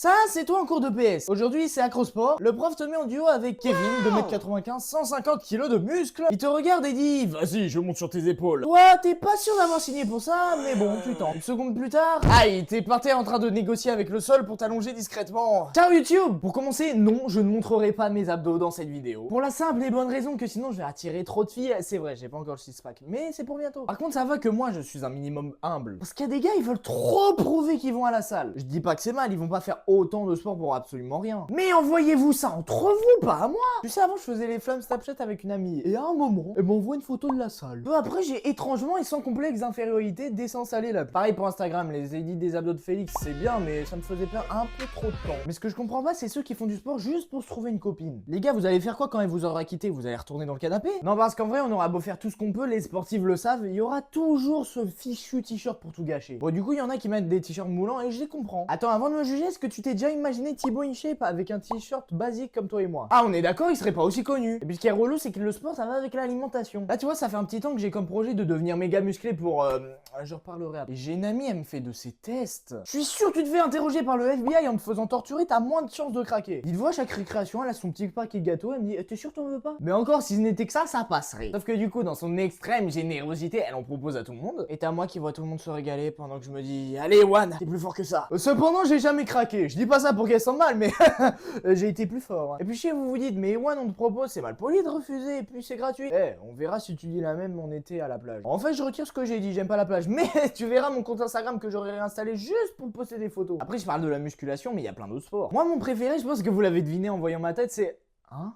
Ça, c'est toi en cours de PS. Aujourd'hui, c'est Acrosport. Le prof te met en duo avec Kevin, 2m95, 150 kg de muscles. Il te regarde et dit: vas-y, je monte sur tes épaules. Toi, t'es pas sûr d'avoir signé pour ça, mais bon, tu tentes. Une seconde plus tard, aïe, t'es par terre en train de négocier avec le sol pour t'allonger discrètement. Ciao YouTube! Pour commencer, non, je ne montrerai pas mes abdos dans cette vidéo. Pour la simple et bonne raison que sinon je vais attirer trop de filles. C'est vrai, j'ai pas encore le six-pack, mais c'est pour bientôt. Par contre, ça va que moi, je suis un minimum humble. Parce qu'il y a des gars, ils veulent trop prouver qu'ils vont à la salle. Je dis pas que c'est mal, ils vont pas faire autant de sport pour absolument rien. Mais envoyez-vous ça entre vous, pas à moi. Tu sais, avant, je faisais les flammes Snapchat avec une amie. Et à un moment, elle m'envoie une photo de la salle. Peu après, j'ai étrangement et sans complexe d'infériorité désinstallé là. Pareil pour Instagram, les edits des abdos de Félix, c'est bien, mais ça me faisait perdre un peu trop de temps. Mais ce que je comprends pas, c'est ceux qui font du sport juste pour se trouver une copine. Les gars, vous allez faire quoi quand elle vous aura quitté? Vous allez retourner dans le canapé? Non, parce qu'en vrai, on aura beau faire tout ce qu'on peut, les sportifs le savent, il y aura toujours ce fichu t-shirt pour tout gâcher. Bon, du coup, il y en a qui mettent des t-shirts moulants et je les comprends. Attends, avant de me juger, est-ce que tu t'es déjà imaginé Thibaut InShape avec un t-shirt basique comme toi et moi? Ah, on est d'accord, il serait pas aussi connu. Et puis ce qui est relou, c'est que le sport, ça va avec l'alimentation. Là, tu vois, ça fait un petit temps que j'ai comme projet de devenir méga musclé pour... je reparlerai après. Et j'ai une amie, elle me fait de ces tests. Je suis sûr que tu te fais interroger par le FBI en te faisant torturer, t'as moins de chances de craquer. Il te voit à chaque récréation, elle a son petit paquet de gâteaux, elle me dit: t'es sûr t'en veux pas? Mais encore, si ce n'était que ça passerait. Sauf que du coup, dans son extrême générosité, elle en propose à tout le monde. Et t'as moi qui vois tout le monde se régaler pendant que je me dis: allez, One, t'es plus fort que ça. Cependant, j'ai jamais craqué. Je dis pas ça pour qu'elle sente mal, mais j'ai été plus fort. Et puis chez vous vous dites: mais One, on te propose, c'est mal poli de refuser, et puis c'est gratuit. Eh, on verra si tu dis la même en été à la plage. En fait, je retire ce que j'ai dit, j'aime pas la plage, mais tu verras mon compte Instagram que j'aurais réinstallé juste pour poster des photos. Après, je parle de la musculation, mais il y a plein d'autres sports. Moi, mon préféré, je pense que vous l'avez deviné en voyant ma tête, c'est... Hein?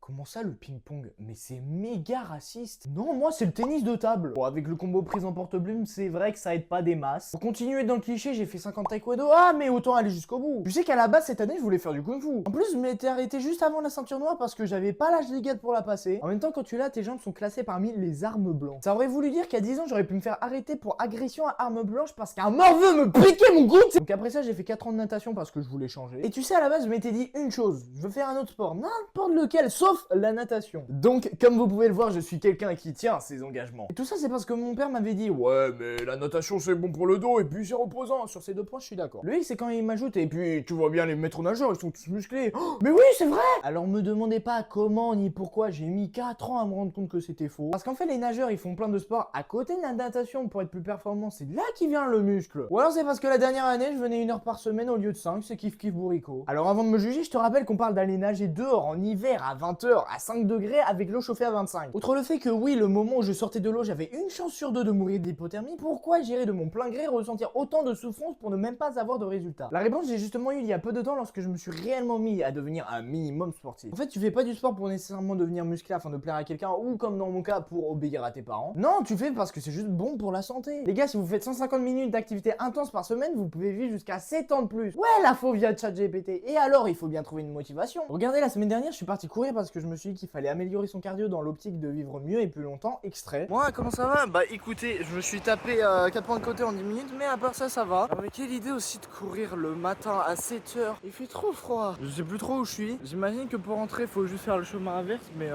Comment ça le ping-pong? Mais c'est méga raciste. Non, moi c'est le tennis de table. Bon, avec le combo prise en porte-plume, c'est vrai que ça aide pas des masses. Pour continuer dans le cliché, j'ai fait 50 taekwondo. Ah, mais autant aller jusqu'au bout. Tu sais qu'à la base, cette année, je voulais faire du kung-fu. En plus, je m'étais arrêté juste avant la ceinture noire parce que j'avais pas l'âge légal pour la passer. En même temps, quand tu l'as, tes jambes sont classées parmi les armes blanches. Ça aurait voulu dire qu'il y a 10 ans, j'aurais pu me faire arrêter pour agression à arme blanche parce qu'un morveux me piquait mon goutte. Donc après ça, j'ai fait 4 ans de natation parce que je voulais changer. Et tu sais, à la base, je m'étais dit une chose: je veux faire un autre sport, n'importe lequel, sauf la natation. Donc, comme vous pouvez le voir, je suis quelqu'un qui tient ses engagements. Et tout ça, c'est parce que mon père m'avait dit: ouais, mais la natation, c'est bon pour le dos, et puis c'est reposant. Sur ces deux points, je suis d'accord. Le hic, c'est quand il m'ajoute: et puis, tu vois bien les maîtres nageurs, ils sont tous musclés. Oh, mais oui, c'est vrai! Alors, me demandez pas comment ni pourquoi j'ai mis 4 ans à me rendre compte que c'était faux. Parce qu'en fait, les nageurs, ils font plein de sports à côté de la natation pour être plus performants. C'est là qu'il vient le muscle. Ou alors, c'est parce que la dernière année, je venais 1 heure par semaine au lieu de 5, c'est kiff kiff bourrico. Alors, avant de me juger, je te rappelle qu'on parle d'aller nager dehors en hiver à 20h à 5 degrés avec l'eau chauffée à 25. Outre le fait que oui, le moment où je sortais de l'eau, j'avais une chance sur 2 de mourir d'hypothermie, pourquoi j'irais de mon plein gré ressentir autant de souffrance pour ne même pas avoir de résultat? La réponse, j'ai justement eu il y a peu de temps lorsque je me suis réellement mis à devenir un minimum sportif. En fait, tu fais pas du sport pour nécessairement devenir musclé afin de plaire à quelqu'un ou comme dans mon cas pour obéir à tes parents. Non, tu fais parce que c'est juste bon pour la santé. Les gars, si vous faites 150 minutes d'activité intense par semaine, vous pouvez vivre jusqu'à 7 ans de plus. Ouais, la faux via ChatGPT. Et alors, il faut bien trouver une motivation. Regardez, la semaine dernière, je suis parti courir parce que je me suis dit qu'il fallait améliorer son cardio dans l'optique de vivre mieux et plus longtemps. Extrait. Moi, comment ça va? Bah écoutez, je me suis tapé 4 points de côté en 10 minutes, mais à part ça, ça va. Mais quelle idée aussi de courir le matin à 7h. Il fait trop froid. Je sais plus trop où je suis. J'imagine que pour rentrer, faut juste faire le chemin inverse, mais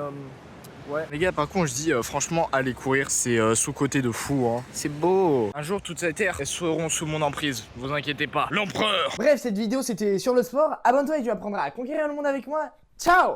ouais. Les gars, par contre, je dis franchement, aller courir, c'est sous-côté de fou, hein. C'est beau. Un jour, toute cette terre, elles seront sous mon emprise. Vous inquiétez pas. L'empereur. Bref, cette vidéo, c'était sur le sport. Abonne-toi et tu apprendras à conquérir le monde avec moi. Ciao!